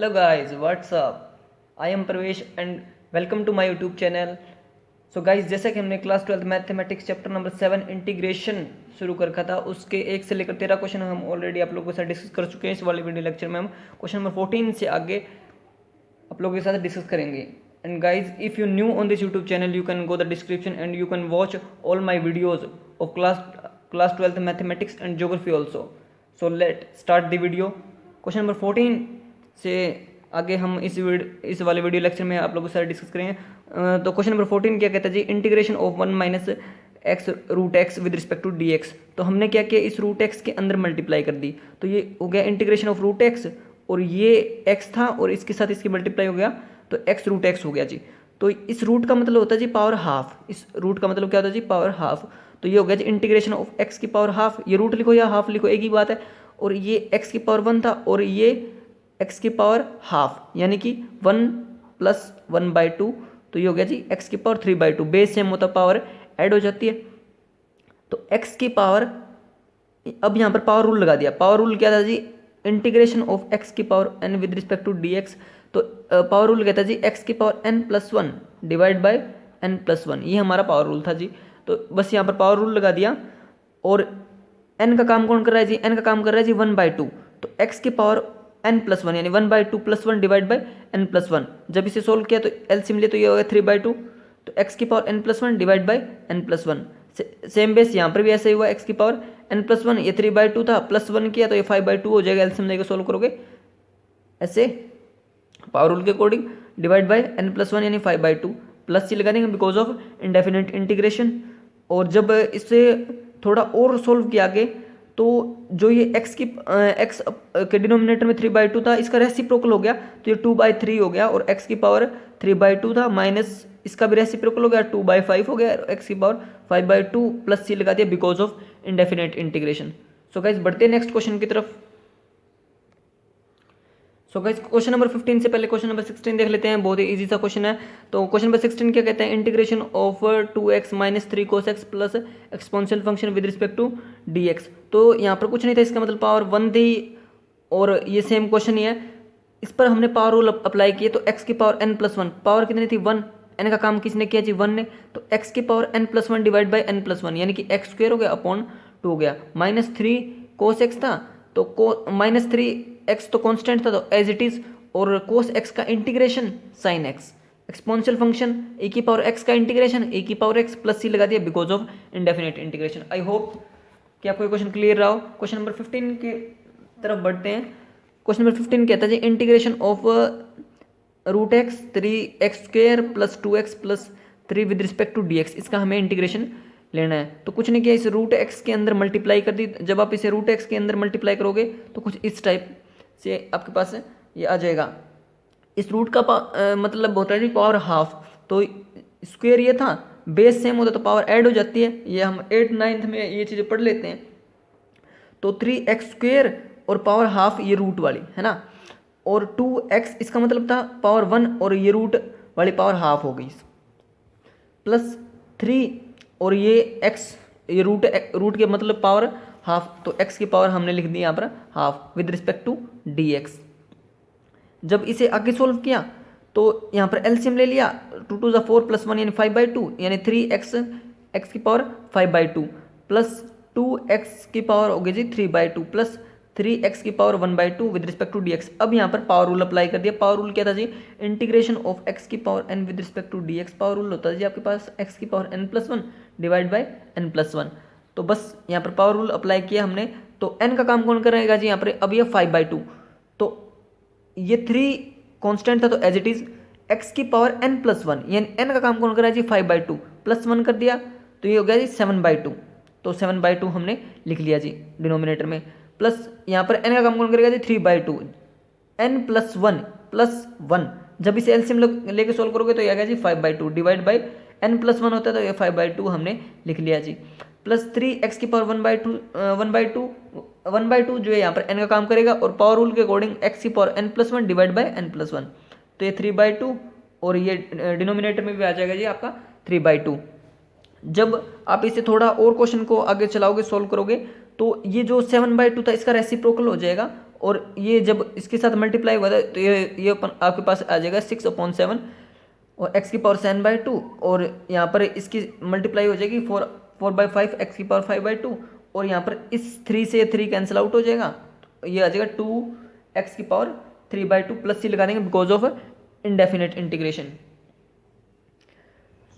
Hello guys, what's up? I am Pravesh and welcome to my YouTube channel. So guys, जैसा कि हमने class 12 mathematics chapter number 7 integration शुरू कर रखा था, उसके 1 से लेकर 13 क्वेश्चन हम ऑलरेडी आप लोगों के साथ डिस्कस कर चुके हैं। इस वाले वीडियो लेक्चर में हम क्वेश्चन नंबर 14 से आगे आप लोगों के साथ डिस्कस करेंगे। And guys, if you new on this YouTube channel, you can go the description and you can watch all my videos of class 12 mathematics and geography also. So let start the video. Question number 14 से आगे हम इस वाले video lecture में आप लोगों के साथ डिस्कस करेंगे। तो क्वेश्चन नंबर 14 क्या कहता है जी, integration of 1 minus x root x with respect to d x. तो हमने क्या किया, इस रूट एक्स के अंदर मल्टीप्लाई कर दी, तो ये हो गया इंटीग्रेशन ऑफ रूट एक्स, और ये एक्स था और इसके साथ इसकी मल्टीप्लाई हो गया तो एक्स रूट एक्स हो गया जी। तो इस रूट का मतलब होता है जी पावर हाफ, इस रूट का मतलब क्या होता है जी पावर हाफ। तो ये हो गया जी इंटीग्रेशन ऑफ एक्स की पावर हाफ, ये रूट लिखो या हाफ लिखो एक ही बात है। और ये एक्स की पावर 1 था और ये एक्स की पावर हाफ, यानी कि 1 + 1/2, तो ये हो गया जी एक्स की पावर 3/2। बेस सेम होता पावर ऐड हो जाती है। तो एक्स की पावर, अब यहाँ पर पावर रूल लगा दिया। पावर रूल क्या था जी, इंटीग्रेशन ऑफ एक्स की power n with respect to d x. तो पावर रूल कहता है जी एक्स की power n+1 divide by n+1, ये हमारा पावर रूल था जी। तो बस यहाँ पर पावर रूल लगा दिया। और n का काम कौन कर रहा है जी, n का काम कर रहा है जी 1/2। तो x की पावर n+1 यानी 1/2 + 1 डिवाइड बाय n+1। जब इसे सोल्व किया तो एलसीएम लिए तो ये हो गया 3/2। तो x की power n+1 divide by n+1। Same base यहाँ पर भी ऐसा ही हुआ, x की पावर n+1, ये 3/2 था, +1 किया तो ये 5/2 हो जाएगा। एलसीएम लेकर सोल्व करोगे ऐसे पावर रूल के अकॉर्डिंग, डिवाइड बाय n+1 यानी 5/2, प्लस सी लगा देंगे बिकॉज ऑफ इंडेफिनिट इंटीग्रेशन। और जब इससे थोड़ा और सोल्व किया आगे, तो जो ये x के डिनोमिनेटर में 3/2 था, इसका रेसिप्रोकल हो गया तो ये 2/3 हो गया। और x की पावर 3/2 था, माइनस इसका भी रेसिप्रोकल हो गया 2/5 हो गया, x की पावर 5/2, प्लस सी लगा दिया because of indefinite integration. So guys बढ़ते हैं नेक्स्ट क्वेश्चन की तरफ। सो गाइस, क्वेश्चन नंबर 15 से पहले क्वेश्चन नंबर 16 देख लेते हैं, बहुत ही इजी सा क्वेश्चन है। तो क्वेश्चन नंबर 16 क्या कहते हैं, integration of 2x - 3 cos x plus exponential function with respect to dx। तो यहाँ पर कुछ नहीं था, इसका मतलब पावर 1 थी और ये सेम क्वेश्चन ही है। इस पर हमने पावर रूल अप्लाई किए, तो x की पावर n+1, पावर कितनी थी 1, n का काम किसने किया जी 1 ने, तो x की power n+1 divide by n+1 यानी कि x² हो गया अपॉन 2 हो गया। -3 cos x था, तो -3x तो कांस्टेंट था तो एज इट इज, और cos x का integration sin x, exponential function e की पावर x का इंटीग्रेशन e की पावर x, प्लस सी लगा दिया because of indefinite integration. I hope कि आपको ये क्वेश्चन क्लियर रहा हो। क्वेश्चन नंबर 15 के तरफ बढ़ते हैं। क्वेश्चन नंबर 15 कहता है जी, integration of √x 3x² + 2x + 3 with respect to dx। इसका हमें इंटीग्रेशन लेना है। तो कुछ नहीं किया, इस √x के अंदर मल्टीप्लाई कर दी। जब आप इसे √x के अंदर मल्टीप्लाई करोगे तो कुछ इस टाइप से आपके पास ये आ जाएगा। इस रूट का मतलब होता है जी पावर हाफ, तो स्क्वायर ये था, बेस सेम होता तो पावर ऐड हो जाती है। ये हम 8th 9th में ये चीज़ें पढ़ लेते हैं। तो 3x² और पावर हाफ ये रूट वाली है ना, और 2x इसका मतलब था पावर 1 और ये रूट वाली पावर हाफ हो गई, प्लस 3 और ये x, ये रूट के मतलब पावर हाफ, तो x की पावर हमने लिख दी यहाँ पर half with respect to dx। जब इसे आगे सोल्व किया तो यहाँ पर एलसीएम ले लिया, 2 × 4 + 1 यानी 5/2 यानी 3x x की पावर 5/2 प्लस 2x की पावर हो गई जी 3/2 प्लस 3x की power 1/2 with respect to dx। अब यहाँ पर पावर रूल अप्लाई कर दिया। पावर रूल क्या था जी, इंटीग्रेशन ऑफ x की power n with respect to dx। Power rule होता है जी आपके पास x की power n+1 divide by n+1। तो बस यहाँ पर पावर रूल अप्लाई किया हमने। तो n का काम कौन करेगा जी यहाँ पर, अब ये 5/2, तो ये 3 कांस्टेंट था तो एज इट इज x की पावर n+1 यानी n का काम कौन कर रहा है जी 5/2, +1 कर दिया तो ये हो गया जी 7/2। तो 7/2 हमने लिख लिया जी डिनोमिनेटर में, प्लस यहाँ पर n का काम कौन करेगा जी 3/2, n+1 + 1। जब इसे एलसीएम लेके सोल्व करोगे तो ये आ गया जी 5/2 डिवाइड बाई n+1 होता है तो ये 5/2 हमने लिख लिया जी, प्लस 3x की पावर 1/2 जो है यहाँ पर n का काम करेगा, और पावर रूल के अकॉर्डिंग x की power n+1 divide by n+1, तो ये 3/2 और ये डिनोमिनेटर में भी आ जाएगा जी आपका 3/2। जब आप इसे थोड़ा और क्वेश्चन को आगे चलाओगे सोल्व करोगे तो ये जो 7/2 था इसका रेसिप्रोकल हो जाएगा और ये जब इसके साथ मल्टीप्लाई हुआ था तो ये आपके पास आ जाएगा 6/7 और x की पावर 7/2 और यहाँ पर इसकी मल्टीप्लाई हो जाएगी 4/5 x की पावर 5/2 और यहाँ पर इस 3 से 3 कैंसिल आउट हो जाएगा, तो ये आ जाएगा 2x की पावर 3/2 प्लस c लगा देंगे बिकॉज ऑफ इंडेफिनेट इंटीग्रेशन।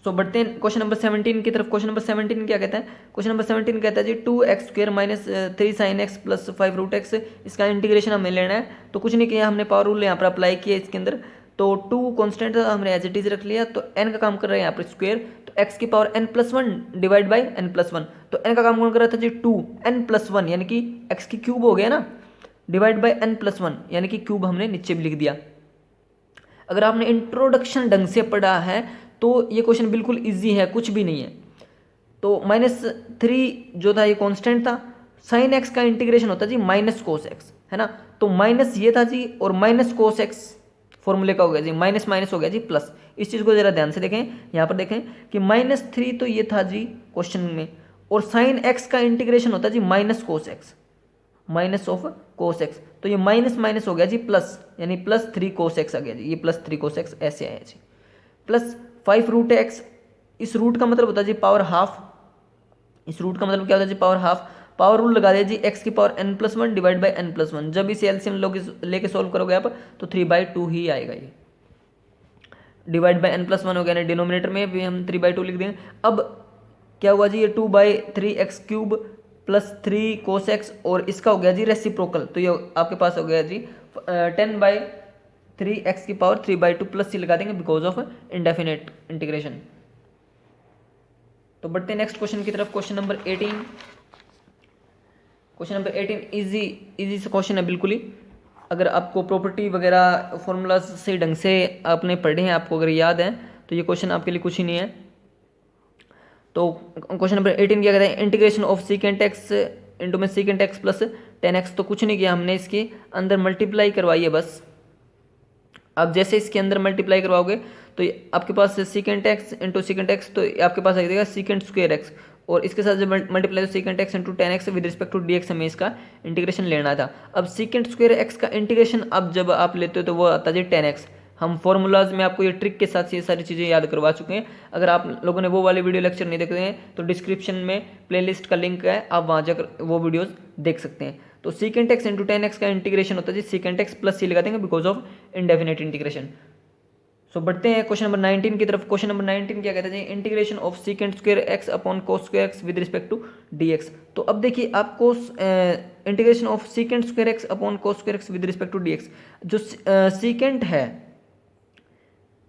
सो बढ़ते हैं क्वेश्चन नंबर 17 की तरफ। क्वेश्चन नंबर 17 क्या कहता है? क्वेश्चन नंबर 17 कहता है जी 2x² minus 3 sin x plus 5√x, इसका इंटीग्रेशन हमें लेना है। तो कुछ नहीं किया हमने, पावर रूल यहाँ पर अप्लाई किया इसके अंदर। तो 2 कॉन्स्टेंट था, हमने एज इट इज रख लिया। तो n का काम कर रहा है यहाँ पर स्क्वेयर, तो x की power n+1 divide by n+1। तो n का काम कौन कर रहा था जी 2 n+1 यानी कि x की क्यूब हो गया ना, डिवाइड बाई n+1 यानी कि क्यूब हमने नीचे भी लिख दिया। अगर आपने इंट्रोडक्शन ढंग से पढ़ा है तो ये क्वेश्चन बिल्कुल इजी है, कुछ भी नहीं है। तो -3 जो था ये कांस्टेंट था, साइन एक्स का इंटीग्रेशन होता है जी माइनस कोस एक्स, है ना। तो माइनस ये था जी और माइनस कोस एक्स फॉर्मूले का हो गया जी, माइनस माइनस हो गया जी प्लस। इस चीज़ को जरा ध्यान से देखें, यहाँ पर देखें कि -3 तो ये था जी क्वेश्चन में, और साइन एक्स का इंटीग्रेशन होता है जी minus cos x, minus of cos x. तो ये माइनस माइनस हो गया जी प्लस, यानी +3 कोस एक्स आ गया जी, ये +3 कोस एक्स ऐसे आया जी, प्लस 5√x। इस रूट का मतलब होता है जी पावर हाफ, इस रूट का मतलब क्या होता है जी पावर हाफ। पावर रूल लगा दिया जी x की power n+1 divide by n+1। जब इसे एलसीएम लेके सॉल्व करोगे आप तो 3/2 ही आएगा, ये डिवाइड बाई n+1 हो गया ना, डिनोमिनेटर में भी हम 3/2 लिख देंगे। अब क्या हुआ जी, ये 2/3x³ प्लस 3 कोस एक्स और इसका हो गया जी रेसिप्रोकल, तो ये आपके पास हो गया जी 10/3x की पावर 3/2 प्लस c लगा देंगे बिकॉज ऑफ इंडेफिनेट इंटीग्रेशन। तो बढ़ते हैं नेक्स्ट क्वेश्चन की तरफ। Question number 18। Question number 18 easy से क्वेश्चन है बिल्कुल ही। अगर आपको प्रॉपर्टी वगैरह फॉर्मूला से ढंग से आपने पढ़े हैं, आपको अगर याद है, तो ये क्वेश्चन आपके लिए कुछ ही नहीं है। तो क्वेश्चन नंबर 18 क्या कहते हैं, integration of secant x into में सीकेंट एक्स प्लस 10x। तो कुछ नहीं किया हमने, इसके अंदर मल्टीप्लाई करवाई है बस। अब जैसे इसके अंदर मल्टीप्लाई करवाओगे तो आपके पास secant x into secant x, तो आपके पास आ जाएगा सीकेंट स्क्वायर एक्स, और इसके साथ जब मल्टीप्लाई तो secant x into 10x with respect to dx हमें इसका इंटीग्रेशन लेना था। अब सीकेंट स्क्वायर एक्स का इंटीग्रेशन अब जब आप लेते हो तो वो आता है 10x। हम फॉर्मूलाज में आपको ये ट्रिक के साथ ये सारी चीज़ें याद करवा चुके हैं। अगर आप लोगों ने वो वाले वीडियो लेक्चर नहीं देखे हैं तो डिस्क्रिप्शन में प्लेलिस्ट का लिंक है, आप वहाँ जाकर वो वीडियोज़ देख सकते हैं। तो सीकेंट एक्स इंटू 10x का इंटीग्रेशन होता है जी सीकेंट एक्स प्लस सी लगा देंगे बिकॉज ऑफ इंडेफिनेट इंटीग्रेशन। सो बढ़ते हैं क्वेश्चन नंबर 19 की तरफ। क्वेश्चन नंबर 19 क्या कहते हैं जी, integration of secant square x upon cos square x with respect to dx। तो अब देखिए आपको integration of secant square x upon cos square x with respect to dx, जो सीकेंट है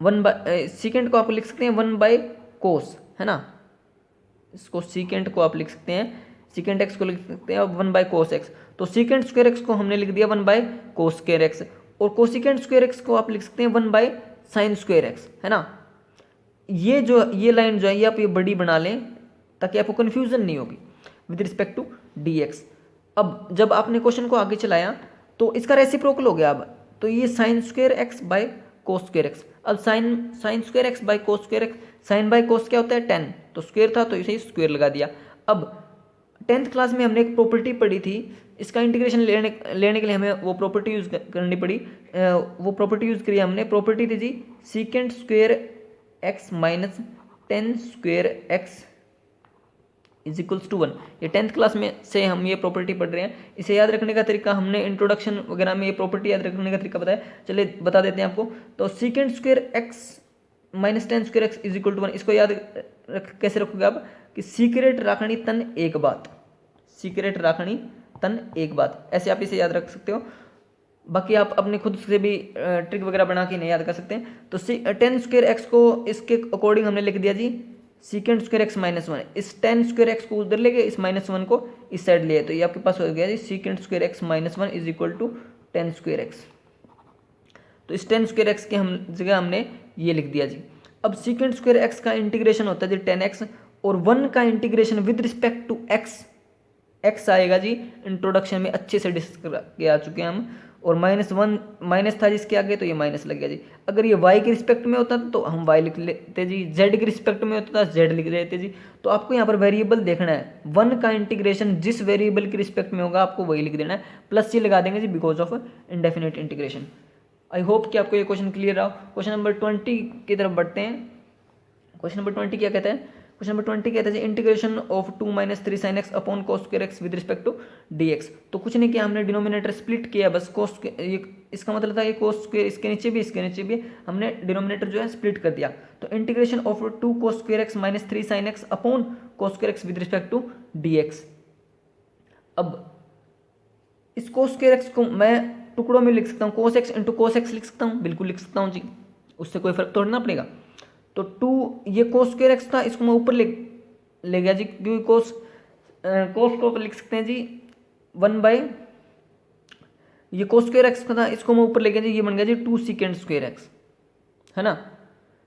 सीकेंट को आप लिख सकते हैं 1/cos, है ना। इसको सीकेंट को आप लिख सकते हैं, सीकेंट एक्स को लिख सकते हैं 1/cos x। तो सीकेंट स्क्वायर एक्स को हमने लिख दिया 1/cos स्क्वायर एक्स, और कोसिकेंट स्क्वायर एक्स को आप लिख सकते हैं 1/sin स्क्वायर एक्स, है ना। ये लाइन जो है ये आप ये बड़ी बना लें ताकि आपको कन्फ्यूजन नहीं होगी विद रिस्पेक्ट टू dx। अब जब आपने क्वेश्चन को आगे चलाया तो इसका रेसिप्रोकल हो गया। अब तो ये sin square x by cos square x. अब sin square x by cos square x, sine by cos क्या होता है 10, तो स्क्वायर था तो इसे स्क्वायर लगा दिया। अब 10th क्लास में हमने एक प्रॉपर्टी पढ़ी थी, इसका इंटीग्रेशन लेने के लिए हमें वो प्रॉपर्टी यूज़ करनी पड़ी। वो प्रॉपर्टी यूज़ करी हमने, प्रॉपर्टी थी जी secant square x minus 10 square x is equals to 1। ये 10th क्लास में से हम ये प्रॉपर्टी पढ़ रहे हैं। इसे याद रखने का तरीका हमने इंट्रोडक्शन वगैरह में ये प्रॉपर्टी याद रखने का तरीका बताया, चलिए बता देते हैं आपको। तो secant square x minus 10 square x is equal to 1, इसको याद कैसे रखोगे आप कि सीक्रेट राखणी तन एक बात, सीक्रेट राखणी तन एक बात, ऐसे आप इसे याद रख सकते हो। बाकी आप अपने खुद से भी ट्रिक वगैरह बना के नहीं याद कर सकते हैं। तो 10 स्क्वायर एक्स को इसके अकॉर्डिंग हमने लिख दिया जी सीकेंट स्क्वायर एक्स माइनस 1। इस 10 स्क्वायर एक्स को उधर ले गए, इस -1 को इस साइड लिए, तो ये आपके पास हो गया जी secant square x minus 1 is equal to 10 square x. तो इस 10 स्क्वायर एक्स के जगह हमने ये लिख दिया जी। अब सीकेंट स्क्वायर एक्स का इंटीग्रेशन होता है जी 10x, और 1 का integration with respect to x आएगा जी, इंट्रोडक्शन में अच्छे से डिस्कस किया आ चुके हैं हम। और -1 माइनस था जिसके आगे, तो ये माइनस लग गया जी। अगर ये y के रिस्पेक्ट में होता तो हम y लिख लेते जी, z के रिस्पेक्ट में होता था z लिख लेते जी। तो आपको यहाँ पर वेरिएबल देखना है, 1 का इंटीग्रेशन जिस वेरिएबल के रिस्पेक्ट में होगा आपको वही लिख देना है, प्लस ये लगा देंगे जी because of indefinite integration. I hope कि आपको ये क्वेश्चन क्लियर रहा। क्वेश्चन नंबर 20 की तरफ बढ़ते हैं। क्वेश्चन नंबर 20 क्या कहता है? क्वेश्चन नंबर 20 कहता है integration of 2 - 3 sin x upon cos square x with respect to dx। तो कुछ नहीं किया, हमने डिनोमिनेटर स्प्लिट किया बस। cos ये इसका मतलब था कि cos स्क्वायर इसके नीचे भी हमने डिनोमिनेटर जो है स्प्लिट कर दिया। तो integration of 2 cos square x - 3 sin x upon cos square x with respect to dx। अब इस cos स्क्वायर x को मैं टुकड़ों में लिख सकता हूँ, cos x into cos x लिख सकता हूँ, बिल्कुल लिख सकता हूँ जी, उससे कोई फर्क तोड़ना पड़ेगा। तो 2 ये cos स्क्वायर x था, इसको मैं ऊपर ले गया जी, क्योंकि cos को लिख सकते हैं जी 1 बाई, ये cos स्क्वायर x था इसको मैं ऊपर ले गया जी, ये बन गया जी 2 secant स्क्वायर x, है ना।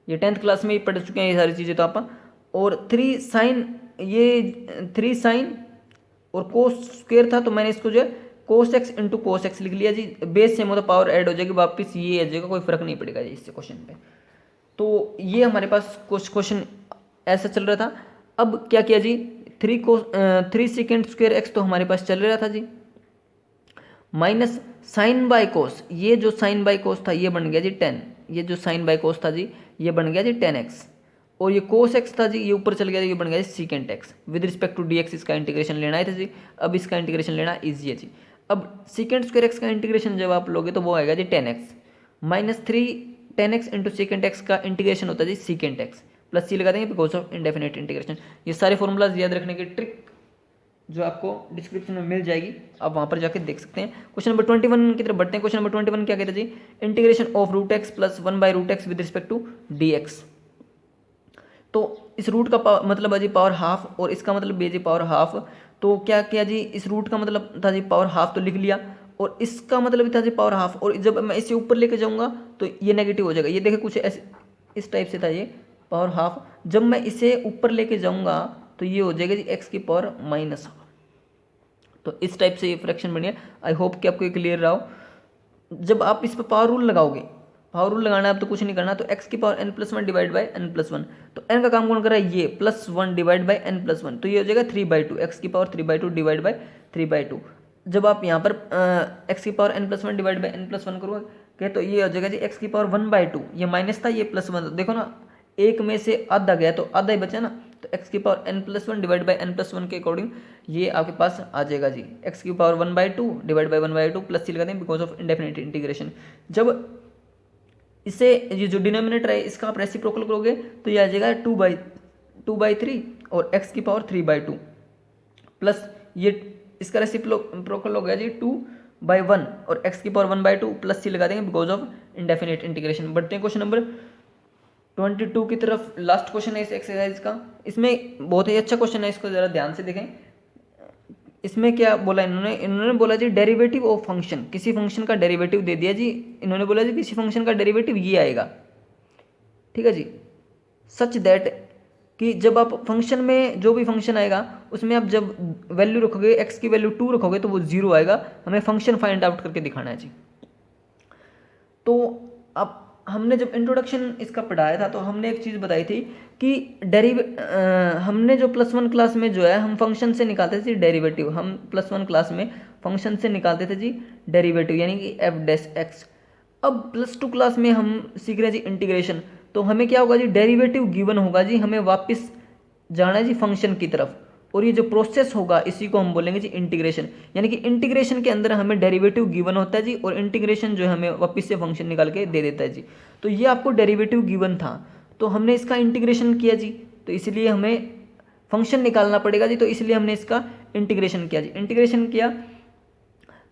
ये 10th क्लास में ही पढ़ चुके हैं ये सारी चीज़ें तो आप। और 3 sin, ये 3 sin और cos स्क्वायर था तो मैंने इसको जो है cos x into cos x लिख लिया जी। बेस सेम होता पावर ऐड हो जाएगी, वापस ये आ जाएगा, कोई फर्क नहीं पड़ेगा जी इससे क्वेश्चन पे। तो ये हमारे पास कुछ क्वेश्चन ऐसा चल रहा था। अब क्या किया जी, 3 secant स्क्वायर x तो हमारे पास चल रहा था जी, माइनस साइन बाय कोस, ये जो साइन बाय कोस था ये बन गया जी 10, ये जो साइन बाय कोस था जी ये बन गया जी 10x, और ये कोस x था जी ये ऊपर चल गया, ये बन गया जी secant x with respect to dx। इसका इंटीग्रेशन लेना है था जी, अब इसका इंटीग्रेशन लेना ईजी है जी। अब सीकेंट स्क्वायर x का इंटीग्रेशन जब आप लोगे तो वो आएगा जी 10x minus 3 10x into secant x का इंटीग्रेशन होता है जी सीकेंट x, प्लस सी लगा देंगे बिकॉज ऑफ इंडेफिनिट इंटीग्रेशन। ये सारे फॉर्मूलाज याद रखने की ट्रिक जो आपको डिस्क्रिप्शन में मिल जाएगी, आप वहाँ पर जाके देख सकते हैं। क्वेश्चन नंबर 21 की तरफ बढ़ते हैं। क्वेश्चन नंबर 21 क्या कहते हैं जी, integration of root x plus 1 by root x with respect to dx। तो इस रूट का मतलब है जी पावर हाफ, और इसका मतलब है जी पावर हाफ। तो क्या किया जी, इस रूट का मतलब था जी पावर हाफ तो लिख लिया, और इसका मतलब भी था जी पावर हाफ, और जब मैं इसे ऊपर लेके जाऊंगा तो ये नेगेटिव हो जाएगा। ये देखिए कुछ ऐसे इस टाइप से था ये पावर हाफ, जब मैं इसे ऊपर लेके जाऊंगा तो ये हो जाएगा जी एक्स की पावर माइनस हाफ। तो इस टाइप से ये फ्रैक्शन बनी है। आई होप कि आपको ये क्लियर रहा हो। जब आप इस पर पावर रूल लगाओगे, पावर रूल लगाना है अब तो कुछ नहीं करना, तो एक्स की power n plus 1 divide by n plus 1, तो n का काम कौन कर रहा है, ये plus 1 divide by n plus 1, तो ये हो जाएगा 3/2, एक्स की पावर 3/2 डिवाइड बाई 3/2। जब आप यहाँ पर एक्स की power n plus 1 divide by n plus 1 करोगे तो ये हो जाएगा जी एक्स की पावर 1/2, ये माइनस था ये प्लस 1, देखो ना एक में से आधा गया तो आधा ही बचा ना, तो एक्स की power n plus 1 divide by n plus 1 के अकॉर्डिंग ये आपके पास आ जाएगा जी एक्स की पावर 1/2 डिवाइड बाई 1/2 प्लस सी लगा दें बिकॉज ऑफ इंडेफिनिट इंटीग्रेशन। जब इसे ये जो डिनोमिनेटर है इसका आप रेसिप्रोकल करोगे तो ये आ जाएगा 2/3 और x की पावर 3/2 प्लस ये इसका रेसिप्रोकल हो गया जी 2/1 और x की पावर 1/2 प्लस सी लगा देंगे बिकॉज ऑफ इंडेफिनिट इंटीग्रेशन। बढ़ते हैं क्वेश्चन नंबर 22 की तरफ। लास्ट क्वेश्चन है इस एक्सरसाइज का, इसमें बहुत ही अच्छा क्वेश्चन है, इसको जरा ध्यान से देखें। इसमें क्या बोला इन्होंने बोला जी डेरिवेटिव ऑफ फंक्शन, किसी फंक्शन का डेरिवेटिव दे दिया जी, इन्होंने बोला जी किसी फंक्शन का डेरिवेटिव ये आएगा, ठीक है जी, सच दैट कि जब आप फंक्शन में जो भी फंक्शन आएगा उसमें आप जब वैल्यू रखोगे x की वैल्यू 2 रखोगे तो वो 0 आएगा, हमें फंक्शन फाइंड आउट करके दिखाना है जी। तो अब हमने जब इंट्रोडक्शन इसका पढ़ाया था तो हमने एक चीज़ बताई थी कि हमने जो +1 क्लास में जो है हम फंक्शन से निकालते थे डेरिवेटिव, हम +1 क्लास में फंक्शन से निकालते थे जी डेरिवेटिव यानी कि f'(x). अब +2 क्लास में हम सीख रहे हैं जी इंटीग्रेशन, तो हमें क्या होगा जी डेरिवेटिव गिवन होगा जी, हमें वापस जाना है जी फंक्शन की तरफ, और ये जो प्रोसेस होगा इसी को हम बोलेंगे जी इंटीग्रेशन। यानी कि इंटीग्रेशन के अंदर हमें डेरिवेटिव गिवन होता है जी, और इंटीग्रेशन जो है हमें वापस से फंक्शन निकाल के दे देता है जी। तो ये आपको डेरिवेटिव गिवन था तो हमने इसका इंटीग्रेशन किया जी, तो इसलिए हमें फंक्शन निकालना पड़ेगा जी, तो इसलिए हमने इसका इंटीग्रेशन किया जी। इंटीग्रेशन किया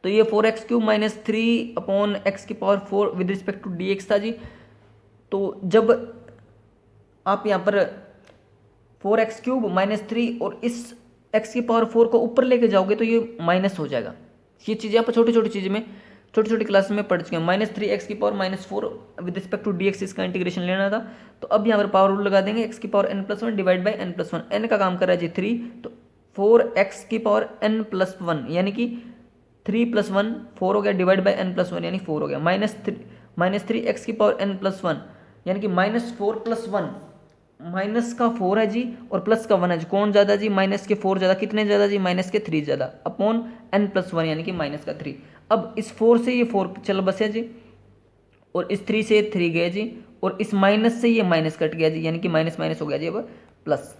तो ये 4x³ माइनस 3 अपॉन एक्स की power 4 with respect to dx था जी। तो जब आप यहाँ पर 4x³ माइनस 3 और इस x की पावर 4 को ऊपर लेके जाओगे तो ये माइनस हो जाएगा। ये चीज़ें आप छोटी छोटी चीज़ में छोटी छोटी क्लास में पढ़ चुके हैं। -3x की power -4 with respect to dx इसका इंटीग्रेशन लेना था, तो अब यहाँ पर पावर रूल लगा देंगे, x की power n+1 divide by n+1, n का काम कर रहा है जी 3, तो 4x की पावर n+1 यानी कि 3+1 4 हो गया, डिवाइड बाई n+1 यानी 4 हो गया, -3 x की पावर n+1 यानी कि -4 + 1, माइनस का 4 है जी और प्लस का 1 है जी, कौन ज़्यादा जी, माइनस के 4 ज़्यादा, कितने ज़्यादा जी, माइनस के 3 ज़्यादा, अपॉन n+1 यानी कि माइनस का 3। अब इस 4 से ये 4 चल बसे जी, और इस 3 से 3 गए जी, और इस माइनस से ये माइनस कट गया जी, यानी कि माइनस माइनस हो गया जी अब प्लस।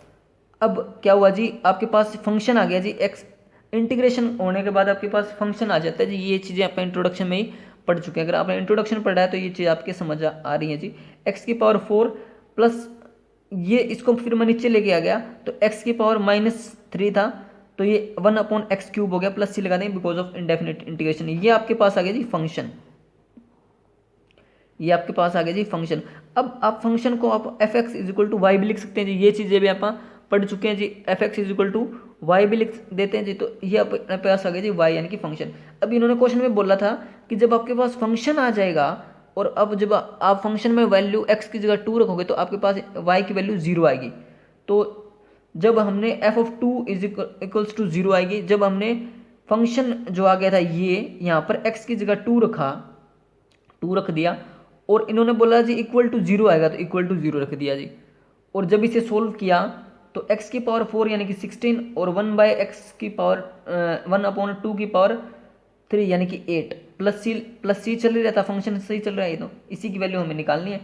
अब क्या हुआ जी, आपके पास फंक्शन आ गया जी एक्स, इंटीग्रेशन होने के बाद आपके पास फंक्शन आ जाता है जी। ये चीज़ें आप इंट्रोडक्शन में ही पढ़ चुके हैं, अगर आपने इंट्रोडक्शन पढ़ा है तो ये चीज़ आपके समझ आ रही है जी। एक्स की पावर 4 प्लस ये, इसको फिर मैं नीचे लेके आ गया तो एक्स की पावर -3 था, तो ये 1/x³ हो गया, प्लस सी लगा देंगे बिकॉज ऑफ इंडेफिनिट इंटीग्रेशन। ये आपके पास आ गया जी फंक्शन, ये आपके पास आ गया जी फंक्शन। अब आप फंक्शन को आप f(x) = y भी लिख सकते हैं जी, ये चीज़ें भी आप पढ़ चुके हैं जी, f(x) = y भी लिख देते हैं जी, तो ये अपने पास आ गया जी y यानी कि फंक्शन। अब इन्होंने क्वेश्चन में बोला था कि जब आपके पास फंक्शन आ जाएगा और अब जब आप फंक्शन में वैल्यू x की जगह 2 रखोगे तो आपके पास y की वैल्यू 0 आएगी। तो जब हमने f(2) = 0 आएगी, जब हमने फंक्शन जो आ गया था ये यहाँ पर x की जगह 2 रख दिया, और इन्होंने बोला जी =0 आएगा तो =0 रख दिया जी। और जब इसे सोल्व किया तो x की पावर 4 यानी कि 16 और 1/x की पावर 1/2 की पावर 3 यानी कि 8, प्लस सी चल ही रहता, फंक्शन सही चल रहा है, तो इसी की वैल्यू हमें निकालनी है।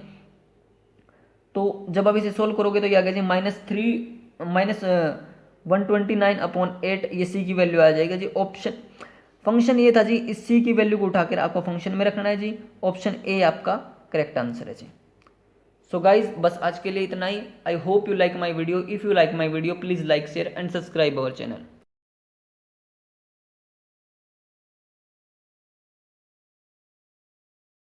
तो जब आप इसे सोल्व करोगे तो ये आ गया जी -129/8, ये सी की वैल्यू आ जाएगा जी। ऑप्शन फंक्शन ये था जी, इस सी की वैल्यू को उठाकर आपको फंक्शन में रखना है जी। ऑप्शन ए आपका करेक्ट आंसर है जी। सो गाइज बस आज के लिए इतना ही। I hope you like my video. If you like my video please like share and subscribe our channel.